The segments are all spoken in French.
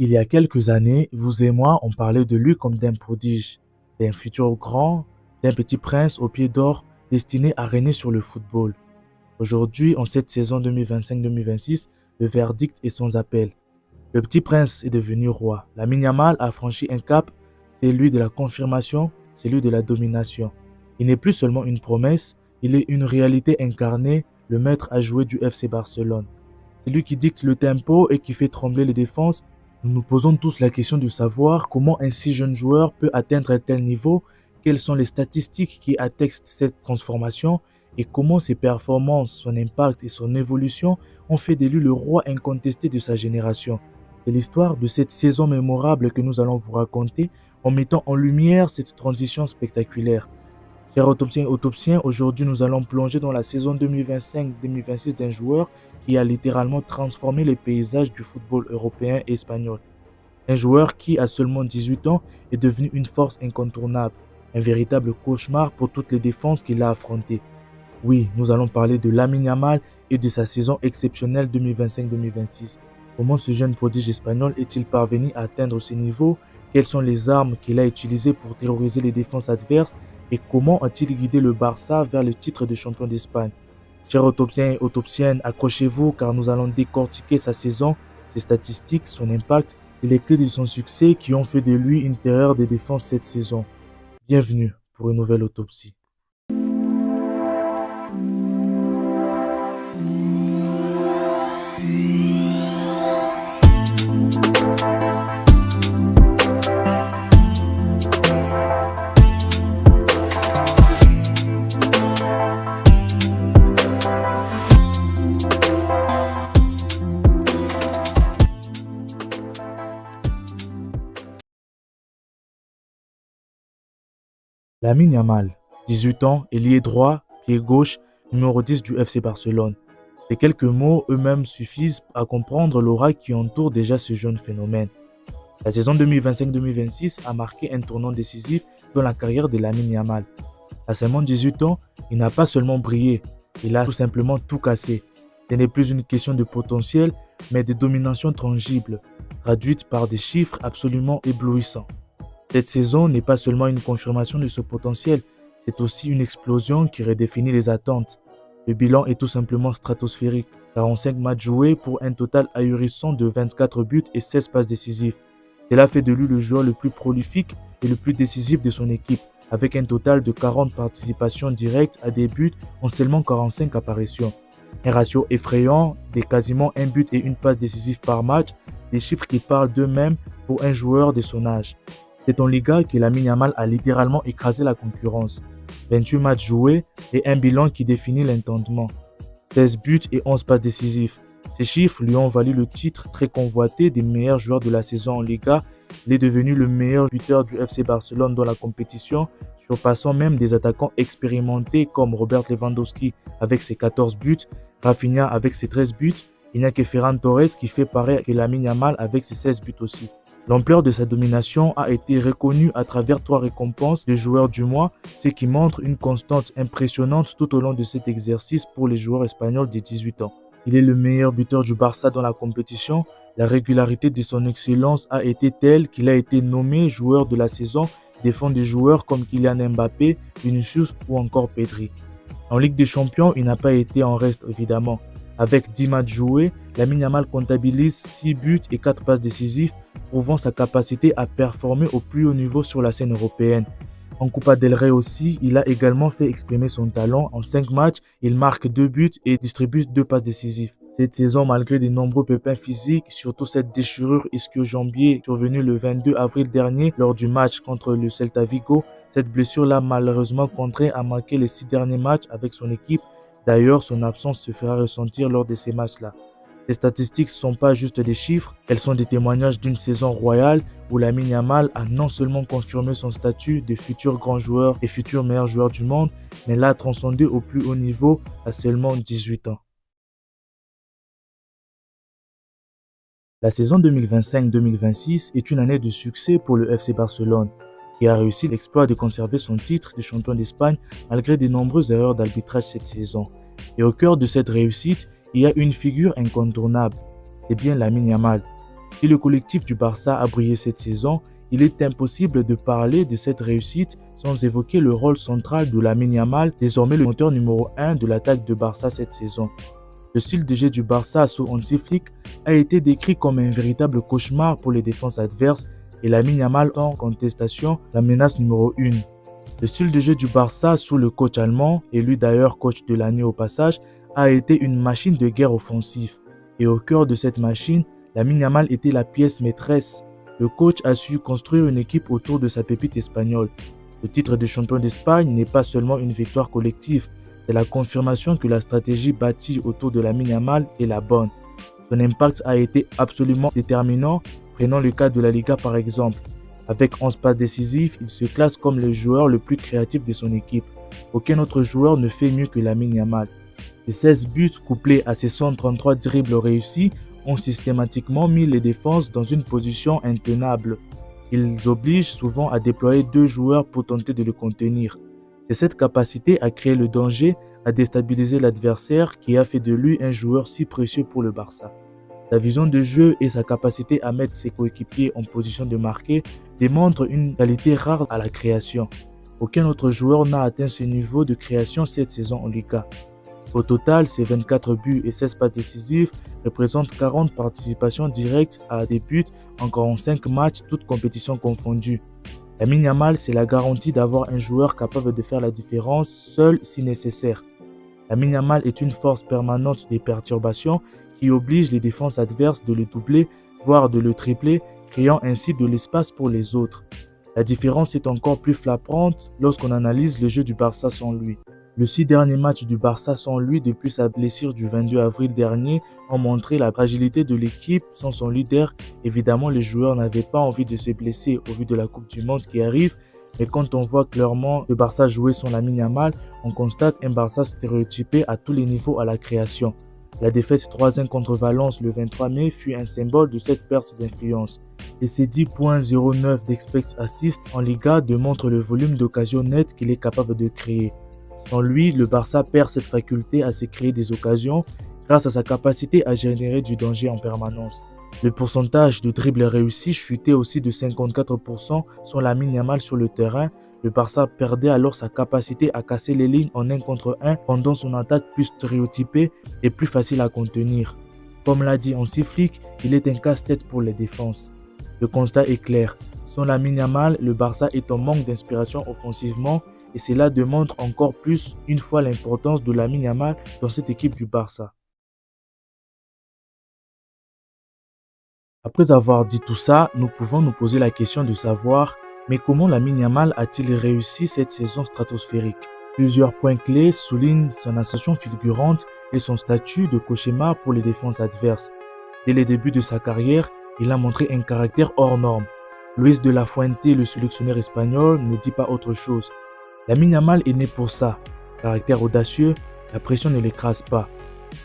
Il y a quelques années, vous et moi, on parlait de lui comme d'un prodige, d'un futur grand, d'un petit prince au pied d'or destiné à régner sur le football. Aujourd'hui, en cette saison 2025-2026, le verdict est sans appel. Le petit prince est devenu roi. Lamine Yamal a franchi un cap, c'est lui de la confirmation, c'est lui de la domination. Il n'est plus seulement une promesse, il est une réalité incarnée, le maître à jouer du FC Barcelone. C'est lui qui dicte le tempo et qui fait trembler les défenses. Nous nous posons tous la question de savoir comment un si jeune joueur peut atteindre un tel niveau, quelles sont les statistiques qui attestent cette transformation et comment ses performances, son impact et son évolution ont fait de lui le roi incontesté de sa génération. C'est l'histoire de cette saison mémorable que nous allons vous raconter en mettant en lumière cette transition spectaculaire. Chers autopsiens et autopsiens, aujourd'hui nous allons plonger dans la saison 2025-2026 d'un joueur qui a littéralement transformé les paysages du football européen et espagnol. Un joueur qui, à seulement 18 ans, est devenu une force incontournable, un véritable cauchemar pour toutes les défenses qu'il a affrontées. Oui, nous allons parler de Lamine Yamal et de sa saison exceptionnelle 2025-2026. Comment ce jeune prodige espagnol est-il parvenu à atteindre ce niveau? Quelles sont les armes qu'il a utilisées pour terroriser les défenses adverses? Et comment a-t-il guidé le Barça vers le titre de champion d'Espagne? Chers autopsiens et autopsiennes, accrochez-vous car nous allons décortiquer sa saison, ses statistiques, son impact et les clés de son succès qui ont fait de lui une terreur de défense cette saison. Bienvenue pour une nouvelle autopsie. Lamine Yamal, 18 ans, ailier droit, pied gauche, numéro 10 du FC Barcelone. Ces quelques mots eux-mêmes suffisent à comprendre l'aura qui entoure déjà ce jeune phénomène. La saison 2025-2026 a marqué un tournant décisif dans la carrière de Lamine Yamal. À seulement 18 ans, il n'a pas seulement brillé, il a tout simplement tout cassé. Ce n'est plus une question de potentiel, mais de domination tangible, traduite par des chiffres absolument éblouissants. Cette saison n'est pas seulement une confirmation de ce potentiel, c'est aussi une explosion qui redéfinit les attentes. Le bilan est tout simplement stratosphérique, 45 matchs joués pour un total ahurissant de 24 buts et 16 passes décisives. Cela fait de lui le joueur le plus prolifique et le plus décisif de son équipe, avec un total de 40 participations directes à des buts en seulement 45 apparitions. Un ratio effrayant de quasiment un but et une passe décisive par match, des chiffres qui parlent d'eux-mêmes pour un joueur de son âge. C'est en Liga que Lamine Yamal a littéralement écrasé la concurrence. 28 matchs joués et un bilan qui définit l'entendement. 16 buts et 11 passes décisives. Ces chiffres lui ont valu le titre très convoité des meilleurs joueurs de la saison en Liga. Il est devenu le meilleur buteur du FC Barcelone dans la compétition, surpassant même des attaquants expérimentés comme Robert Lewandowski avec ses 14 buts, Rafinha avec ses 13 buts. Il n'y a que Ferran Torres qui fait pareil que Lamine Yamal avec ses 16 buts aussi. L'ampleur de sa domination a été reconnue à travers 3 récompenses de joueur du mois, ce qui montre une constante impressionnante tout au long de cet exercice pour les joueurs espagnols de 18 ans. Il est le meilleur buteur du Barça dans la compétition. La régularité de son excellence a été telle qu'il a été nommé joueur de la saison devant des joueurs comme Kylian Mbappé, Vinicius ou encore Pedri. En Ligue des Champions, il n'a pas été en reste évidemment. Avec 10 matchs joués, Lamine Yamal comptabilise 6 buts et 4 passes décisives, prouvant sa capacité à performer au plus haut niveau sur la scène européenne. En Copa del Rey aussi, il a également fait exprimer son talent. En 5 matchs, il marque 2 buts et distribue 2 passes décisives. Cette saison, malgré de nombreux pépins physiques, surtout cette déchirure ischio-jambier survenue le 22 avril dernier lors du match contre le Celta Vigo, cette blessure l'a malheureusement contraint à manquer les 6 derniers matchs avec son équipe. D'ailleurs, son absence se fera ressentir lors de ces matchs-là. Ces statistiques ne sont pas juste des chiffres, elles sont des témoignages d'une saison royale où Lamine Yamal a non seulement confirmé son statut de futur grand joueur et futur meilleur joueur du monde, mais l'a transcendé au plus haut niveau à seulement 18 ans. La saison 2025-2026 est une année de succès pour le FC Barcelone, qui a réussi l'exploit de conserver son titre de champion d'Espagne malgré de nombreuses erreurs d'arbitrage cette saison. Et au cœur de cette réussite, il y a une figure incontournable, c'est bien Lamine Yamal. Si le collectif du Barça a brillé cette saison, il est impossible de parler de cette réussite sans évoquer le rôle central de Lamine Yamal, désormais le moteur numéro 1 de l'attaque de Barça cette saison. Le style de jeu du Barça sous Hansi Flick a été décrit comme un véritable cauchemar pour les défenses adverses et Lamine Yamal en contestation la menace numéro 1. Le style de jeu du Barça sous le coach allemand, élu d'ailleurs coach de l'année au passage, a été une machine de guerre offensive. Et au cœur de cette machine, Lamine Yamal était la pièce maîtresse. Le coach a su construire une équipe autour de sa pépite espagnole. Le titre de champion d'Espagne n'est pas seulement une victoire collective, c'est la confirmation que la stratégie bâtie autour de Lamine Yamal est la bonne. Son impact a été absolument déterminant, prenons le cas de la Liga par exemple. Avec 11 passes décisives, il se classe comme le joueur le plus créatif de son équipe. Aucun autre joueur ne fait mieux que Lamine Yamal. Ses 16 buts couplés à ses 133 dribbles réussis ont systématiquement mis les défenses dans une position intenable. Ils obligent souvent à déployer 2 joueurs pour tenter de le contenir. C'est cette capacité à créer le danger, à déstabiliser l'adversaire qui a fait de lui un joueur si précieux pour le Barça. Sa vision de jeu et sa capacité à mettre ses coéquipiers en position de marquer démontrent une qualité rare à la création. Aucun autre joueur n'a atteint ce niveau de création cette saison en Liga. Au total, ses 24 buts et 16 passes décisives représentent 40 participations directes à des buts en 45 matchs, toutes compétitions confondues. Lamine Yamal, c'est la garantie d'avoir un joueur capable de faire la différence seul si nécessaire. Lamine Yamal est une force permanente des perturbations qui oblige les défenses adverses de le doubler, voire de le tripler, créant ainsi de l'espace pour les autres. La différence est encore plus flagrante lorsqu'on analyse le jeu du Barça sans lui. Les 6 derniers matchs du Barça sans lui depuis sa blessure du 22 avril dernier ont montré la fragilité de l'équipe sans son leader. Évidemment, les joueurs n'avaient pas envie de se blesser au vu de la Coupe du Monde qui arrive, mais quand on voit clairement le Barça jouer sans Lamine Yamal, on constate un Barça stéréotypé à tous les niveaux à la création. La défaite 3-1 contre Valence le 23 mai fut un symbole de cette perte d'influence. Et ses 10.09 d'expect assists en Liga démontrent le volume d'occasions nettes qu'il est capable de créer. Sans lui, le Barça perd cette faculté à se créer des occasions grâce à sa capacité à générer du danger en permanence. Le pourcentage de dribbles réussis chutait aussi de 54% sans Lamine Yamal sur le terrain. Le Barça perdait alors sa capacité à casser les lignes en 1 contre 1, rendant son attaque plus stéréotypée et plus facile à contenir. Comme l'a dit Hansi Flick, il est un casse-tête pour les défenses. Le constat est clair. Sans Lamine Yamal, le Barça est en manque d'inspiration offensivement et cela démontre encore plus une fois l'importance de Lamine Yamal dans cette équipe du Barça. Après avoir dit tout ça, nous pouvons nous poser la question de savoir mais comment Lamine Yamal a-t-il réussi cette saison stratosphérique? Plusieurs points clés soulignent son ascension fulgurante et son statut de cauchemar pour les défenses adverses. Dès les débuts de sa carrière, il a montré un caractère hors norme. Luis de la Fuente, le sélectionneur espagnol, ne dit pas autre chose. Lamine Yamal est né pour ça. Caractère audacieux, la pression ne l'écrase pas.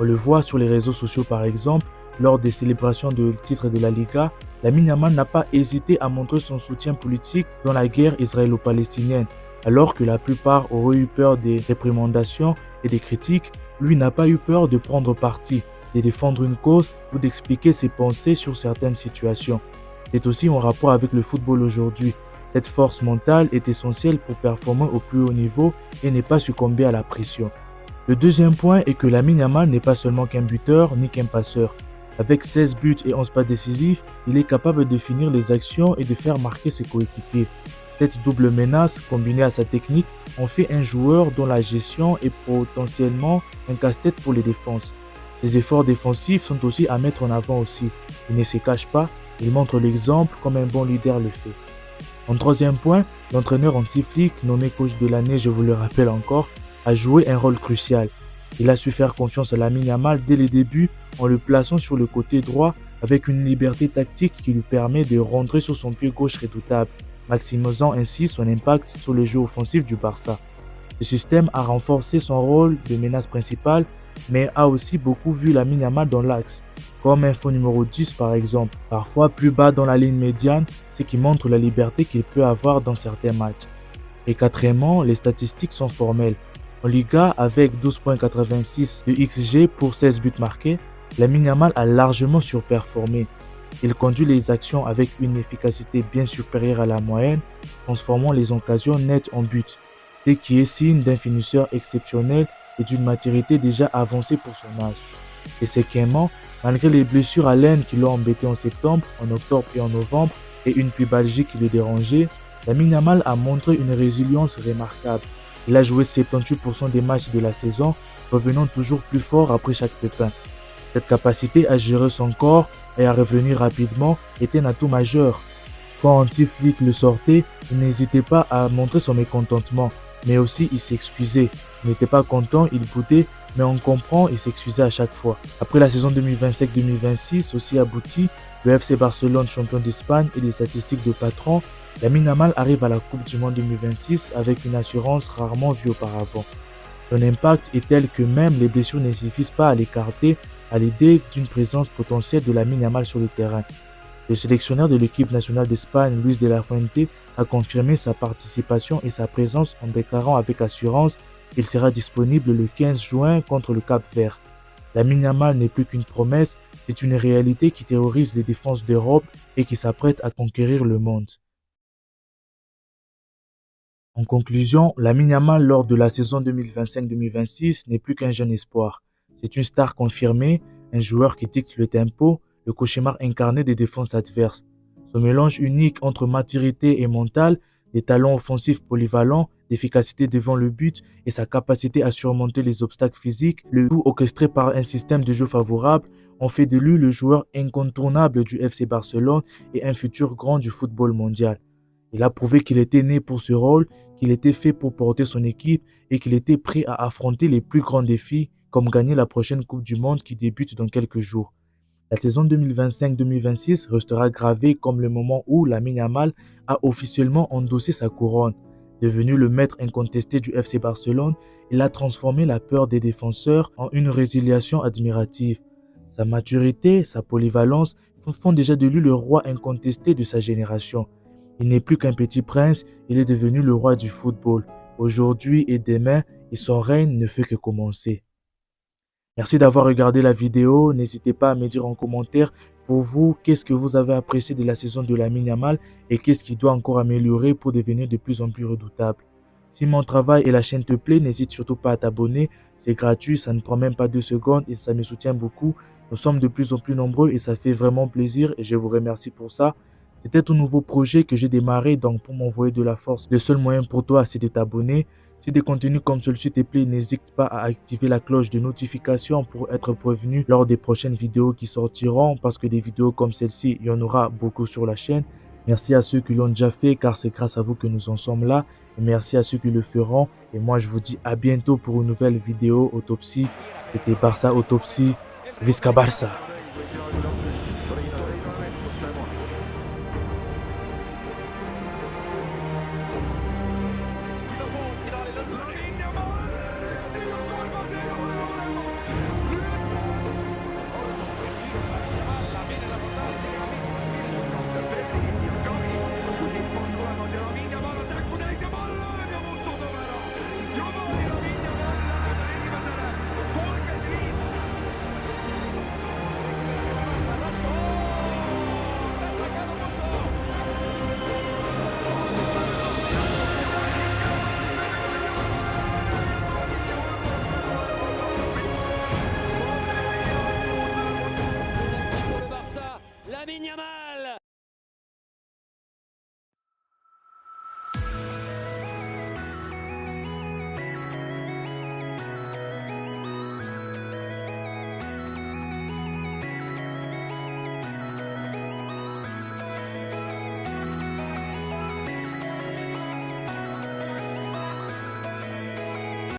On le voit sur les réseaux sociaux par exemple. Lors des célébrations de titre de la Liga, Lamine Yamal n'a pas hésité à montrer son soutien politique dans la guerre israélo-palestinienne. Alors que la plupart auraient eu peur des réprimandations et des critiques, lui n'a pas eu peur de prendre parti, de défendre une cause ou d'expliquer ses pensées sur certaines situations. C'est aussi en rapport avec le football aujourd'hui. Cette force mentale est essentielle pour performer au plus haut niveau et ne pas succomber à la pression. Le deuxième point est que Lamine Yamal n'est pas seulement qu'un buteur ni qu'un passeur. Avec 16 buts et 11 passes décisives, il est capable de finir les actions et de faire marquer ses coéquipiers. Cette double menace, combinée à sa technique, en fait un joueur dont la gestion est potentiellement un casse-tête pour les défenses. Ses efforts défensifs sont aussi à mettre en avant aussi. Il ne se cache pas, il montre l'exemple comme un bon leader le fait. En troisième point, l'entraîneur Hansi Flick, nommé coach de l'année, je vous le rappelle encore, a joué un rôle crucial. Il a su faire confiance à Lamine Yamal dès les débuts en le plaçant sur le côté droit avec une liberté tactique qui lui permet de rentrer sur son pied gauche redoutable, maximisant ainsi son impact sur le jeu offensif du Barça. Ce système a renforcé son rôle de menace principale, mais a aussi beaucoup vu Lamine Yamal dans l'axe, comme un faux numéro 10 par exemple, parfois plus bas dans la ligne médiane, ce qui montre la liberté qu'il peut avoir dans certains matchs. Et quatrièmement, les statistiques sont formelles. En Liga, avec 12.86 de XG pour 16 buts marqués, Lamine Yamal a largement surperformé. Il conduit les actions avec une efficacité bien supérieure à la moyenne, transformant les occasions nettes en buts, ce qui est signe d'un finisseur exceptionnel et d'une maturité déjà avancée pour son âge. Et cinquièmement, malgré les blessures à l'aine qui l'ont embêté en septembre, en octobre et en novembre, et une pubalgie qui le dérangeait, Lamine Yamal a montré une résilience remarquable. Il a joué 78% des matchs de la saison, revenant toujours plus fort après chaque pépin. Cette capacité à gérer son corps et à revenir rapidement était un atout majeur. Quand Anti-Flick le sortait, il n'hésitait pas à montrer son mécontentement, mais aussi il s'excusait. Il n'était pas content, il boudait, mais on comprend, il s'excusait à chaque fois. Après la saison 2025-2026, aussi aboutie, le FC Barcelone champion d'Espagne et des statistiques de patron, Lamine Yamal arrive à la Coupe du Monde 2026 avec une assurance rarement vue auparavant. Son impact est tel que même les blessures ne suffisent pas à l'écarter à l'idée d'une présence potentielle de Lamine Yamal sur le terrain. Le sélectionneur de l'équipe nationale d'Espagne, Luis de la Fuente, a confirmé sa participation et sa présence en déclarant avec assurance qu'il sera disponible le 15 juin contre le Cap-Vert. Lamine Yamal n'est plus qu'une promesse, c'est une réalité qui terrorise les défenses d'Europe et qui s'apprête à conquérir le monde. En conclusion, Lamine Yamal lors de la saison 2025-2026 n'est plus qu'un jeune espoir. C'est une star confirmée, un joueur qui dicte le tempo, le cauchemar incarné des défenses adverses. Son mélange unique entre maturité et mental, des talents offensifs polyvalents, l'efficacité devant le but et sa capacité à surmonter les obstacles physiques, le tout orchestré par un système de jeu favorable, ont fait de lui le joueur incontournable du FC Barcelone et un futur grand du football mondial. Il a prouvé qu'il était né pour ce rôle, qu'il était fait pour porter son équipe et qu'il était prêt à affronter les plus grands défis, comme gagner la prochaine Coupe du Monde qui débute dans quelques jours. La saison 2025-2026 restera gravée comme le moment où Lamine Yamal a officiellement endossé sa couronne. Devenu le maître incontesté du FC Barcelone, il a transformé la peur des défenseurs en une résiliation admirative. Sa maturité, sa polyvalence font déjà de lui le roi incontesté de sa génération. Il n'est plus qu'un petit prince, il est devenu le roi du football. Aujourd'hui et demain, et son règne ne fait que commencer. Merci d'avoir regardé la vidéo. N'hésitez pas à me dire en commentaire pour vous qu'est-ce que vous avez apprécié de la saison de Lamine Yamal et qu'est-ce qui doit encore améliorer pour devenir de plus en plus redoutable. Si mon travail et la chaîne te plaît, n'hésite surtout pas à t'abonner. C'est gratuit, ça ne prend même pas 2 secondes et ça me soutient beaucoup. Nous sommes de plus en plus nombreux et ça fait vraiment plaisir et je vous remercie pour ça. C'était un nouveau projet que j'ai démarré, donc pour m'envoyer de la force, le seul moyen pour toi, c'est de t'abonner. Si des contenus comme celui-ci te plaît, n'hésite pas à activer la cloche de notification pour être prévenu lors des prochaines vidéos qui sortiront, parce que des vidéos comme celle-ci, il y en aura beaucoup sur la chaîne. Merci à ceux qui l'ont déjà fait, car c'est grâce à vous que nous en sommes là. Et merci à ceux qui le feront. Et moi, je vous dis à bientôt pour une nouvelle vidéo autopsie. C'était Barça Autopsie. Visca Barça!